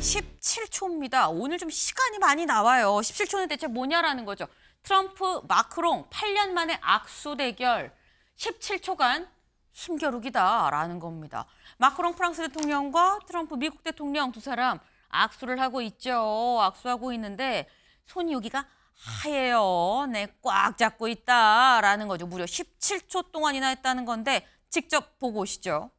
17초입니다. 오늘 좀 시간이 많이 나와요. 17초는 대체 뭐냐라는 거죠. 트럼프, 마크롱 8년 만에 악수 대결. 17초간 힘겨루기다라는 겁니다. 마크롱 프랑스 대통령과 트럼프 미국 대통령 두 사람 악수를 하고 있죠. 악수하고 있는데 손이 여기가 하얘요. 네, 꽉 잡고 있다라는 거죠. 무려 17초 동안이나 했다는 건데 직접 보고 오시죠.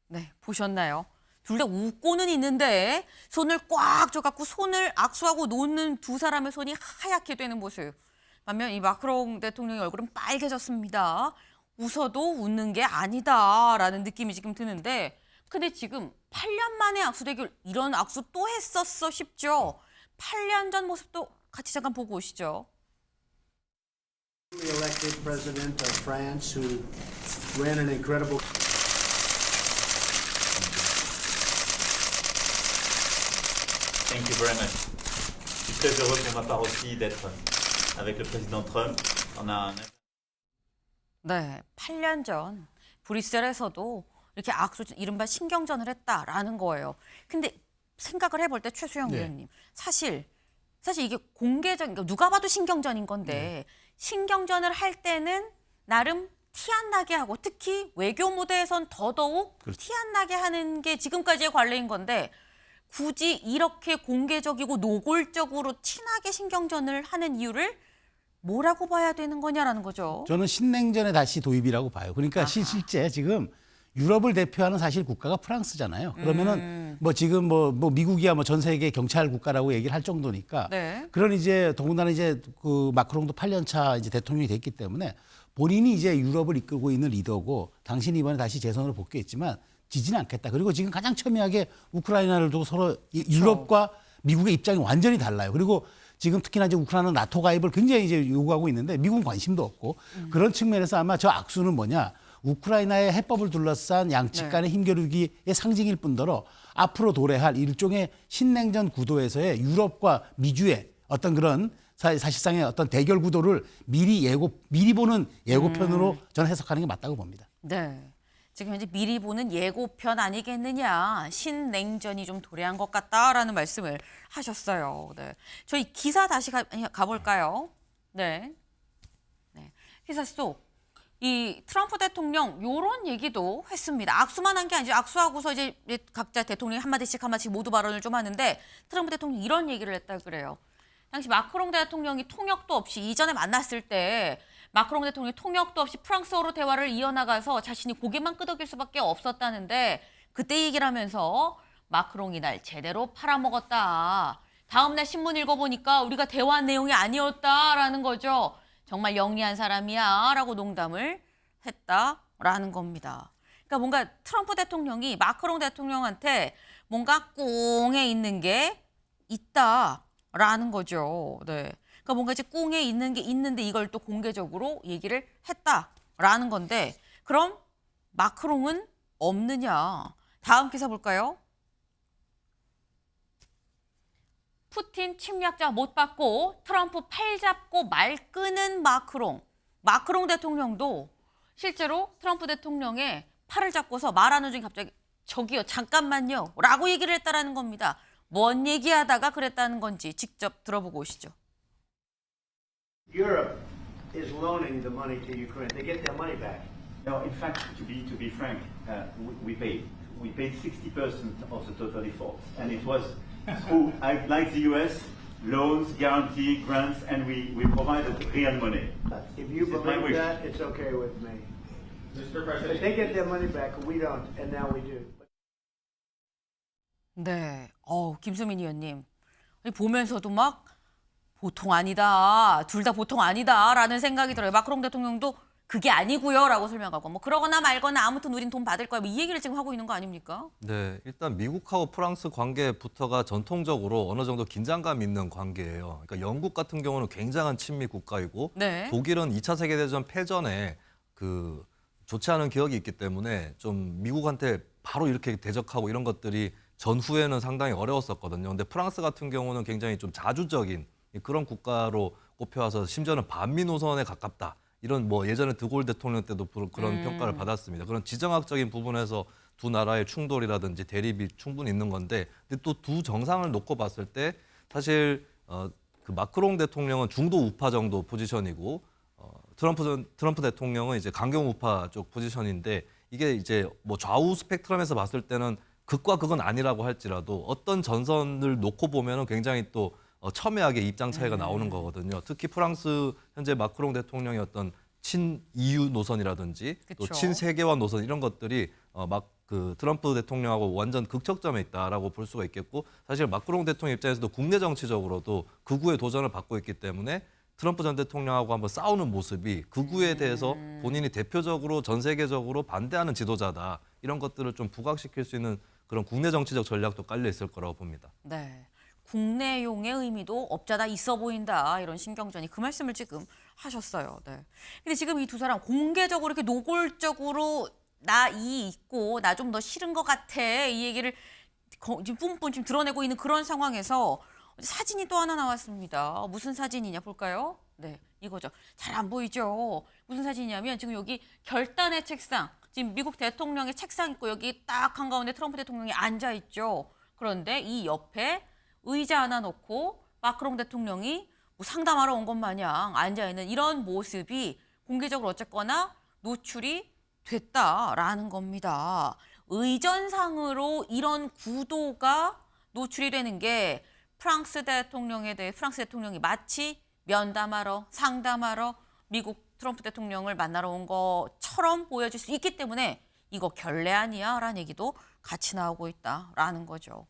네, 보셨나요? 둘 다 웃고는 있는데 손을 꽉 쥐어갖고 손을 악수하고 놓는 두 사람의 손이 하얗게 되는 모습. 반면 이 마크롱 대통령의 얼굴은 빨개졌습니다. 웃어도 웃는 게 아니다라는 느낌이 지금 드는데 근데 지금 8년 만에 악수 대결 이런 악수 또 했었어 싶죠? 8년 전 모습도 같이 잠깐 보고 오시죠. Elected president of France who ran an incredible Thank you very much. Je suis très heureux pour ma part aussi d'être avec le président Trump. On a un... 네, 8년 전 브뤼셀에서도 이렇게 악수 이른바 신경전을 했다라는 거예요. 근데 생각을 해볼 때 최수영 의원님 사실 이게 공개적 그러니까 누가 봐도 신경전인 건데 신경전을 할 때는 나름 티 안 나게 하고 특히 외교 무대에선 더더욱 티 안 나게 하는 게 지금까지의 관례인 건데 굳이 이렇게 공개적이고 노골적으로 티나게 신경전을 하는 이유를 뭐라고 봐야 되는 거냐라는 거죠. 저는 신냉전의 다시 도입이라고 봐요. 그러니까 실제 지금 유럽을 대표하는 사실 국가가 프랑스잖아요. 그러면은 뭐 지금 뭐 미국이야 뭐 전 세계 경찰 국가라고 얘기를 할 정도니까 네. 그런 이제 더군다나 이제 그 마크롱도 8년 차 이제 대통령이 됐기 때문에 본인이 이제 유럽을 이끌고 있는 리더고 당신이 이번에 다시 재선으로 복귀했지만 지지는 않겠다. 그리고 지금 가장 첨예하게 우크라이나를 두고 서로 유럽과 미국의 입장이 완전히 달라요. 그리고 지금 특히나 이제 우크라이나 나토 가입을 굉장히 이제 요구하고 있는데 미국은 관심도 없고 그런 측면에서 아마 저 악수는 뭐냐 우크라이나의 해법을 둘러싼 양측 간의 힘겨루기의 상징일 뿐더러 앞으로 도래할 일종의 신냉전 구도에서의 유럽과 미주의 어떤 그런 사실상의 어떤 대결 구도를 미리 보는 예고편으로 저는 해석하는 게 맞다고 봅니다. 네. 지금 현재 미리 보는 예고편 아니겠느냐. 신냉전이 좀 도래한 것 같다라는 말씀을 하셨어요. 네. 저희 기사 다시 가볼까요? 네. 기사 속. 이 트럼프 대통령 요런 얘기도 했습니다. 악수만 한 게 아니죠. 악수하고서 이제 각자 대통령이 한마디씩 모두 발언을 좀 하는데 트럼프 대통령이 이런 얘기를 했다 그래요. 당시 마크롱 대통령이 통역도 없이 이전에 만났을 때 마크롱 대통령이 통역도 없이 프랑스어로 대화를 이어나가서 자신이 고개만 끄덕일 수밖에 없었다는데 그때 얘기를 하면서 마크롱이 날 제대로 팔아먹었다. 다음 날 신문 읽어보니까 우리가 대화한 내용이 아니었다라는 거죠. 정말 영리한 사람이야 라고 농담을 했다라는 겁니다. 그러니까 뭔가 트럼프 대통령이 마크롱 대통령한테 뭔가 꽁에 있는 게 있다라는 거죠. 네. 그러니까 뭔가 이제 꽁에 있는 게 있는데 이걸 또 공개적으로 얘기를 했다라는 건데 그럼 마크롱은 없느냐. 다음 기사 볼까요? 푸틴 침략자 못 받고 트럼프 팔 잡고 말 끄는 마크롱. 마크롱 대통령도 실제로 트럼프 대통령의 팔을 잡고서 말하는 중에 갑자기 저기요 잠깐만요 라고 얘기를 했다라는 겁니다. 뭔 얘기하다가 그랬다는 건지 직접 들어보고 오시죠. Europe is loaning the money to Ukraine. They get their money back. No, in fact, to be frank, we paid 60% of the total effort, and it was through, like the US, loans, guarantee, grants, and we provided real money. If you This is my believe wish. that, it's okay with me. Mr. But President, they get their money back, we don't, and now we do. 네, 김수민 의원님 보면서도 막 보통 아니다, 둘 다 보통 아니다라는 생각이 들어요. 마크롱 대통령도 그게 아니고요라고 설명하고 뭐 그러거나 말거나 아무튼 우린 돈 받을 거야. 뭐 이 얘기를 지금 하고 있는 거 아닙니까? 네, 일단 미국하고 프랑스 관계부터가 전통적으로 어느 정도 긴장감 있는 관계예요. 그러니까 영국 같은 경우는 굉장한 친미 국가이고 네. 독일은 2차 세계대전 패전에 그 좋지 않은 기억이 있기 때문에 좀 미국한테 바로 이렇게 대적하고 이런 것들이 전후에는 상당히 어려웠었거든요. 근데 프랑스 같은 경우는 굉장히 좀 자주적인 그런 국가로 꼽혀와서 심지어는 반미 노선에 가깝다. 이런 뭐 예전에 드골 대통령 때도 그런 평가를 받았습니다. 그런 지정학적인 부분에서 두 나라의 충돌이라든지 대립이 충분히 있는 건데, 근데 또 두 정상을 놓고 봤을 때 사실 그 마크롱 대통령은 중도 우파 정도 포지션이고 트럼프 대통령은 이제 강경 우파 쪽 포지션인데, 이게 이제 뭐 좌우 스펙트럼에서 봤을 때는 극과 극은 아니라고 할지라도 어떤 전선을 놓고 보면은 굉장히 또 첨예하게 입장 차이가 나오는 거거든요. 특히 프랑스 현재 마크롱 대통령의 어떤 친 EU 노선이라든지 또 그쵸. 친세계화 노선 이런 것들이 막 그 트럼프 대통령하고 완전 극척점에 있다라고 볼 수가 있겠고, 사실 마크롱 대통령 입장에서도 국내 정치적으로도 극우의 도전을 받고 있기 때문에 트럼프 전 대통령하고 한번 싸우는 모습이 극우에 대해서 본인이 대표적으로 전 세계적으로 반대하는 지도자다, 이런 것들을 좀 부각시킬 수 있는 그런 국내 정치적 전략도 깔려 있을 거라고 봅니다. 네. 국내용의 의미도 없자다 있어 보인다. 이런 신경전이 그 말씀을 지금 하셨어요. 네. 근데 지금 이 두 사람 공개적으로 이렇게 노골적으로 나 이 있고 나 좀 더 싫은 것 같아. 이 얘기를 지금 뿜뿜 지금 드러내고 있는 그런 상황에서 사진이 또 하나 나왔습니다. 무슨 사진이냐 볼까요? 네, 이거죠. 잘 안 보이죠? 무슨 사진이냐면 지금 여기 결단의 책상, 지금 미국 대통령의 책상 있고 여기 딱 한가운데 트럼프 대통령이 앉아 있죠. 그런데 이 옆에 의자 하나 놓고 마크롱 대통령이 뭐 상담하러 온 것 마냥 앉아 있는 이런 모습이 공개적으로 어쨌거나 노출이 됐다라는 겁니다. 의전상으로 이런 구도가 노출이 되는 게 프랑스 대통령에 대해 프랑스 대통령이 마치 면담하러 상담하러 미국 트럼프 대통령을 만나러 온 것처럼 보여질 수 있기 때문에 이거 결례 아니야? 라는 얘기도 같이 나오고 있다라는 거죠.